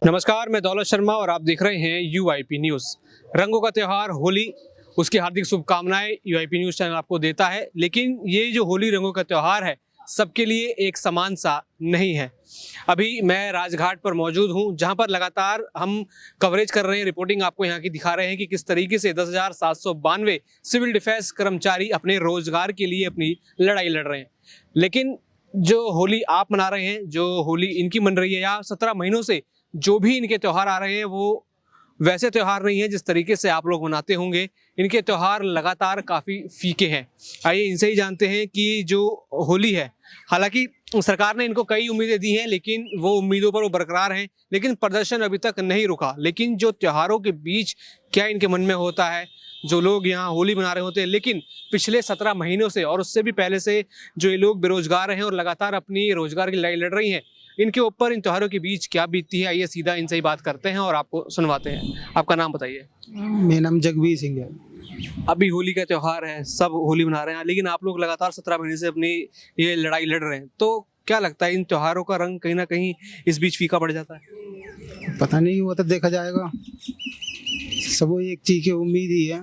नमस्कार, मैं दौलत शर्मा और आप देख रहे हैं यूआईपी न्यूज़। रंगों का त्यौहार होली, उसकी हार्दिक शुभकामनाएं यूआईपी न्यूज़ चैनल आपको देता है। लेकिन ये जो होली रंगों का त्यौहार है, सबके लिए एक समान सा नहीं है। अभी मैं राजघाट पर मौजूद हूँ, जहाँ पर लगातार हम कवरेज कर रहे हैं, रिपोर्टिंग आपको यहाँ की दिखा रहे हैं कि किस तरीके से 10,792 सिविल डिफेंस कर्मचारी अपने रोजगार के लिए अपनी लड़ाई लड़ रहे हैं। लेकिन जो होली आप मना रहे हैं, जो होली इनकी मन रही है, या 17 महीनों से जो भी इनके त्यौहार आ रहे हैं, वो वैसे त्यौहार नहीं है जिस तरीके से आप लोग मनाते होंगे। इनके त्यौहार लगातार काफ़ी फीके हैं। आइए इनसे ही जानते हैं कि जो होली है, हालांकि सरकार ने इनको कई उम्मीदें दी हैं, लेकिन वो उम्मीदों पर वो बरकरार हैं। लेकिन प्रदर्शन अभी तक नहीं रुका। लेकिन जो त्योहारों के बीच क्या इनके मन में होता है, जो लोग यहाँ होली मना रहे होते हैं, लेकिन पिछले 17 महीनों से और उससे भी पहले से जो ये लोग बेरोजगार हैं और लगातार अपनी रोजगार की लड़ाई लड़ रही हैं, इनके ऊपर इन त्योहारों के बीच क्या बीतती है, आइए सीधा इनसे ही बात करते हैं और आपको सुनवाते हैं। आपका नाम बताइए। मेरा नाम जगबीर सिंह है। अभी होली का त्यौहार है, सब होली मना रहे हैं, लेकिन आप लोग लगातार 17 महीने से अपनी ये लड़ाई लड़ रहे हैं, तो क्या लगता है इन त्योहारों का रंग कहीं ना कहीं इस बीच फीका पड़ जाता है? पता नहीं, वो तो देखा जाएगा। सब एक चीज की उम्मीद ही है।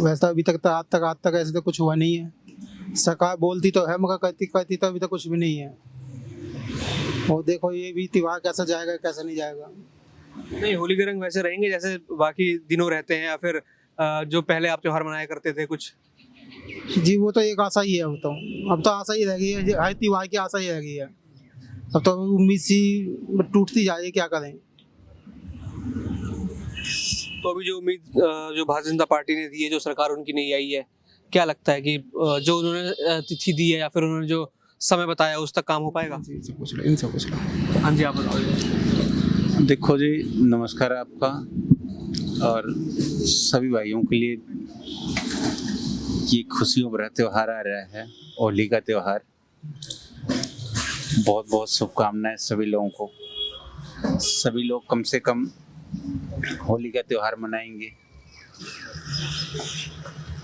वैसा अभी तक तो आज तक ऐसे तो कुछ हुआ नहीं है। सरकार बोलती तो है मगर करती तो अभी तक कुछ भी नहीं है। और देखो ये भी त्योहार कैसा जाएगा कैसा नहीं जाएगा। नहीं, होली के रंग वैसे रहेंगे जैसे बाकी दिनों रहते हैं, या फिर जो पहले आप त्योहार मनाया करते थे कुछ? जी वो तो एक आशा ही है। अब तो आशा ही रह गई है, हर त्योहार की आशा ही रह गई है। अब तो उम्मीद सी टूटती जा रही है, क्या करें। तो अभी जो उम्मीद जो भारतीय जनता पार्टी ने दी है, जो सरकार उनकी नहीं आई है, क्या लगता है कि जो उन्होंने तिथि दी है या फिर उन्होंने जो समय बताया उस तक काम हो पाएगा? इनसे पूछ लो। हाँ जी, आप बताओ। देखो जी, नमस्कार आपका और सभी भाइयों के लिए। ये खुशियों भरा त्यौहार आ रहा है, होली का त्यौहार। बहुत बहुत शुभकामनाएं सभी लोगों को। सभी लोग कम से कम होली का त्यौहार मनाएंगे।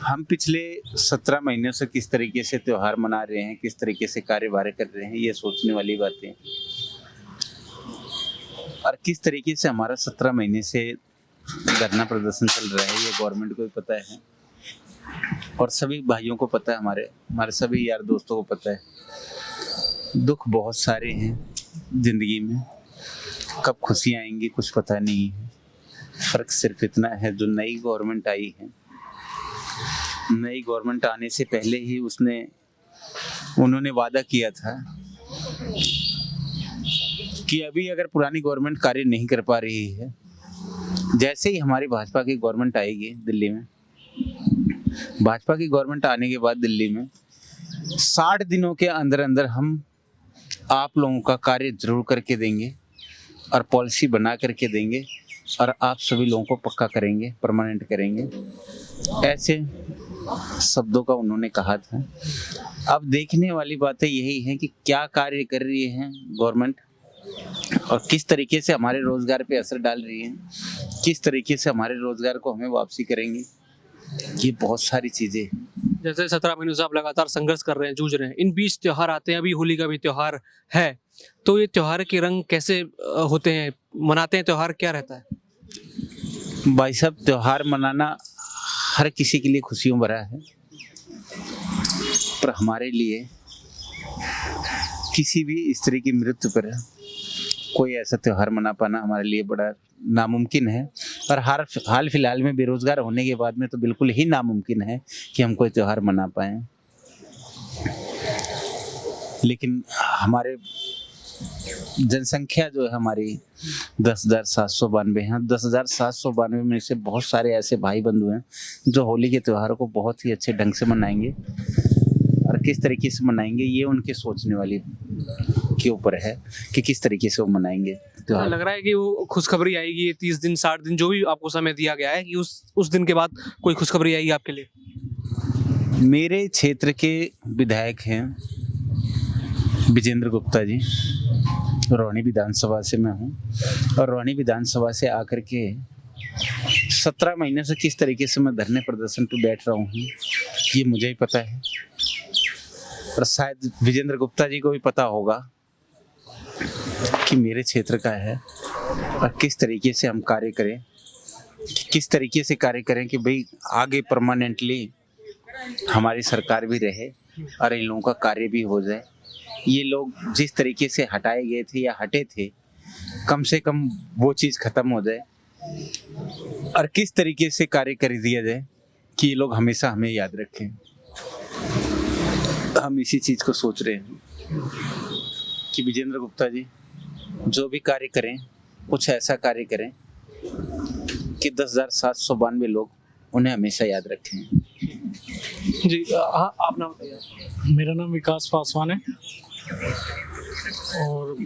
हम पिछले 17 महीनों से किस तरीके से त्यौहार मना रहे हैं, किस तरीके से कार्यभार कर रहे हैं, ये सोचने वाली बातें। और किस तरीके से हमारा 17 महीने से धरना प्रदर्शन चल रहा है, ये गवर्नमेंट को भी पता है और सभी भाइयों को पता है, हमारे सभी यार दोस्तों को पता है। दुख बहुत सारे हैं जिंदगी में, कब खुशियाँ आएंगी कुछ पता नहीं है। फर्क सिर्फ इतना है, जो नई गवर्नमेंट आई है, नई गवर्नमेंट आने से पहले ही उन्होंने वादा किया था कि अभी अगर पुरानी गवर्नमेंट कार्य नहीं कर पा रही है, जैसे ही हमारी भाजपा की गवर्नमेंट आएगी दिल्ली में, भाजपा की गवर्नमेंट आने के बाद दिल्ली में 60 दिनों के अंदर अंदर हम आप लोगों का कार्य जरूर करके देंगे और पॉलिसी बना करके देंगे और आप सभी लोगों को पक्का करेंगे, परमानेंट करेंगे। ऐसे शब्दों का उन्होंने कहा था। अब देखने वाली बातें यही हैं कि क्या कार्य कर रही है गवर्नमेंट और किस तरीके से हमारे रोजगार पे असर डाल रही है, किस तरीके से हमारे रोजगार को हमें वापसी करेंगे। ये बहुत सारी चीजें। जैसे 17 महीनों से आप लगातार संघर्ष कर रहे हैं, जूझ रहे हैं, इन बीच त्योहार आते हैं, अभी होली का भी त्योहार है, तो ये त्योहार के रंग कैसे होते हैं, मनाते हैं, त्योहार क्या रहता है? भाई साहब, त्योहार मनाना हर किसी के लिए खुशियों भरा है, पर हमारे लिए किसी भी स्त्री की मृत्यु पर कोई ऐसा त्योहार मना पाना हमारे लिए बड़ा नामुमकिन है। और हाल फिलहाल में बेरोजगार होने के बाद में तो बिल्कुल ही नामुमकिन है कि हम कोई त्योहार मना पाएं। लेकिन हमारे जनसंख्या जो है हमारी 10,792 है। 10,792 में से बहुत सारे ऐसे भाई बंधु हैं जो होली के त्यौहार को बहुत ही अच्छे ढंग से मनाएंगे, और किस तरीके से मनाएंगे ये उनके सोचने वाली के ऊपर है कि किस तरीके से वो मनाएंगे त्योहार। लग रहा है कि वो खुशखबरी आएगी 30 दिन 60 दिन जो भी आपको समय दिया गया है, कि उस दिन के बाद कोई खुशखबरी आएगी आपके लिए? मेरे क्षेत्र के विधायक हैं विजेंद्र गुप्ता जी, रोहिणी विधानसभा से मैं हूँ, और रोहिणी विधानसभा से आकर के 17 महीने से किस तरीके से मैं धरने प्रदर्शन पर बैठ रहा हूँ ये मुझे ही पता है, और शायद विजेंद्र गुप्ता जी को भी पता होगा कि मेरे क्षेत्र का है और किस तरीके से हम कार्य करें, किस तरीके से कार्य करें कि भाई आगे परमानेंटली हमारी सरकार भी रहे और इन लोगों का कार्य भी हो जाए। ये लोग जिस तरीके से हटाए गए थे या हटे थे, कम से कम वो चीज़ खत्म हो जाए और किस तरीके से कार्य कर दिया जाए कि ये लोग हमेशा हमें याद रखें। हम इसी चीज़ को सोच रहे हैं कि विजेंद्र गुप्ता जी जो भी कार्य करें, कुछ ऐसा कार्य करें कि 10,792 लोग उन्हें हमेशा याद रखें। जी हाँ, आप नाम बताइए। मेरा नाम विकास पासवान है और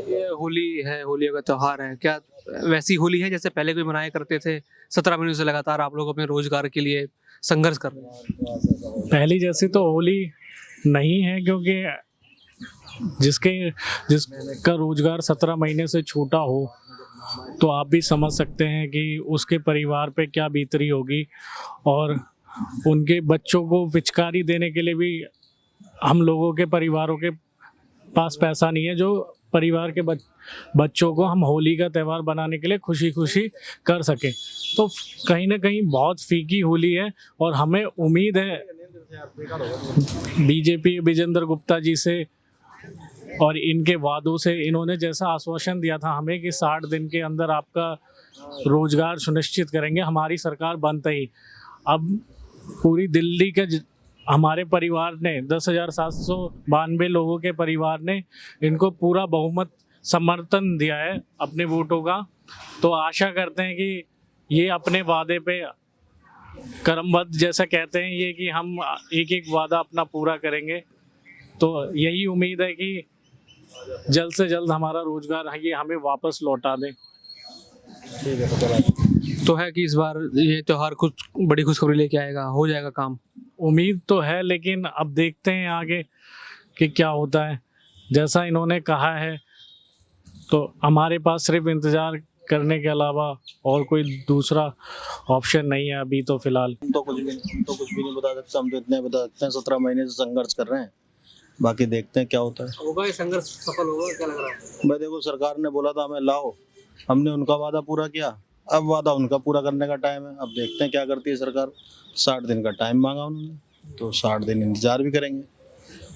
ये होली है, होली का त्यौहार है, क्या वैसी होली है जैसे पहले कोई मनाया करते थे? 17 महीनों से लगातार आप लोग अपने रोजगार के लिए संघर्ष कर रहे हैं। पहली जैसी तो होली नहीं है, क्योंकि जिसका रोजगार 17 महीने से छूटा हो तो आप भी समझ सकते हैं कि उसके परिवार पे क्या बीतरी होगी। और उनके बच्चों को पिचकारी देने के लिए भी हम लोगों के परिवारों के पास पैसा नहीं है, जो परिवार के बच्चों को हम होली का त्यौहार बनाने के लिए खुशी खुशी कर सकें। तो कहीं ना कहीं बहुत फीकी होली है और हमें उम्मीद है बीजेपी विजेंद्र गुप्ता जी से और इनके वादों से, इन्होंने जैसा आश्वासन दिया था हमें कि 60 दिन के अंदर आपका रोजगार सुनिश्चित करेंगे हमारी सरकार बनते ही। अब पूरी दिल्ली के हमारे परिवार ने 10,792 लोगों के परिवार ने इनको पूरा बहुमत समर्थन दिया है अपने वोटों का। तो आशा करते हैं कि ये अपने वादे पे कर्मबद्ध, जैसा कहते हैं ये, कि हम एक एक वादा अपना पूरा करेंगे। तो यही उम्मीद है कि जल्द से जल्द हमारा रोजगार है ये हमें वापस लौटा दें। तो है कि इस बार ये त्यौहार कुछ बड़ी खुशखबरी लेके आएगा, हो जाएगा काम? उम्मीद तो है, लेकिन अब देखते हैं आगे कि क्या होता है। जैसा इन्होंने कहा है तो हमारे पास सिर्फ इंतज़ार करने के अलावा और कोई दूसरा ऑप्शन नहीं है अभी तो फिलहाल। हम तो कुछ भी नहीं बता सकते। हम तो इतने बता सकते हैं 17 महीने से संघर्ष कर रहे हैं, बाकी देखते हैं क्या होता है। होगा ये संघर्ष सफल होगा, क्या लग रहा है? भाई देखो, सरकार ने बोला था हमें लाओ, हमने उनका वादा पूरा किया, अब वादा उनका पूरा करने का टाइम है। अब देखते हैं क्या करती है सरकार। 60 दिन का टाइम मांगा उन्होंने, तो 60 दिन इंतजार भी करेंगे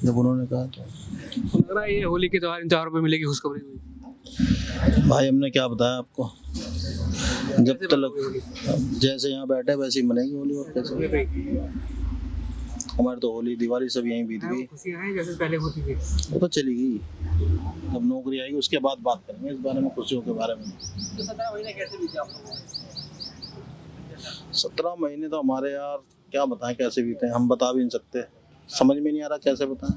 जब उन्होंने कहा। तो लग रहा है ये होली के त्यौहार, इन त्योहारों पर मिलेगी खुशखबरी? भाई हमने क्या बताया आपको, जब तक जैसे यहाँ बैठे वैसे ही मनेगी होली। और कैसे हमारी तो होली दिवाली सब यहीं बीत गई। खुशियां हैं जैसे पहले होती थी? वो तो चली गई, जब नौकरी आएगी उसके बाद बात करेंगे इस बारे में, खुशियों के बारे में। तो 17 महीने कैसे बीते आप लोगों को? 17 महीने तो हमारे यार क्या बताएं कैसे बीते हैं, हम बता भी नहीं सकते, समझ में नहीं आ रहा कैसे बताएं।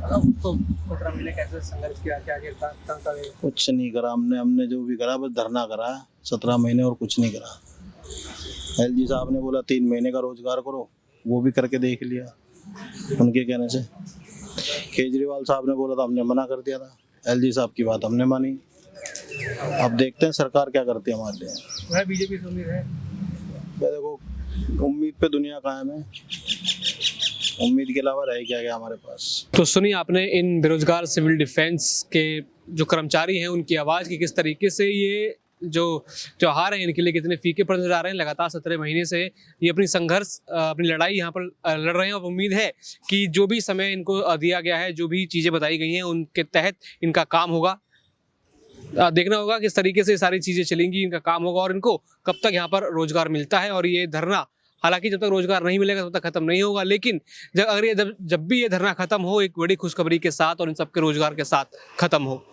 तो 17 महीने कैसे संघर्ष किया, क्या किया? कुछ नहीं करा हमने जो भी करा बस धरना करा है 17 महीने, और कुछ नहीं करा। एलजी साहब ने बोला 3 महीने का रोजगार करो, वो भी करके देख लिया उनके कहने से। केजरीवाल साहब ने बोला था, हमने मना कर दिया था। एलजी साहब की बात हमने मानी। अब देखते हैं सरकार क्या करती है हमारे लिए। बीजेपी से उम्मीद है? देखो, उम्मीद पे दुनिया कायम है, उम्मीद के अलावा रह क्या हमारे पास। तो सुनिए आपने इन बेरोजगार सिविल डिफेंस के जो कर्मचारी हैं उनकी आवाज़ की किस तरीके से ये जो त्यौहार है इनके लिए कितने फीके पड़ते जा रहे हैं। लगातार 17 महीने से ये अपनी संघर्ष, अपनी लड़ाई यहाँ पर लड़ रहे हैं और उम्मीद है कि जो भी समय इनको दिया गया है, जो भी चीज़ें बताई गई हैं उनके तहत इनका काम होगा। देखना होगा किस तरीके से सारी चीज़ें चलेंगी, इनका काम होगा और इनको कब तक यहाँ पर रोजगार मिलता है। और ये धरना, हालांकि जब तक रोजगार नहीं मिलेगा तब तक खत्म नहीं होगा, लेकिन जब भी ये धरना खत्म हो एक बड़ी खुशखबरी के साथ और इन सबके रोजगार के साथ खत्म हो।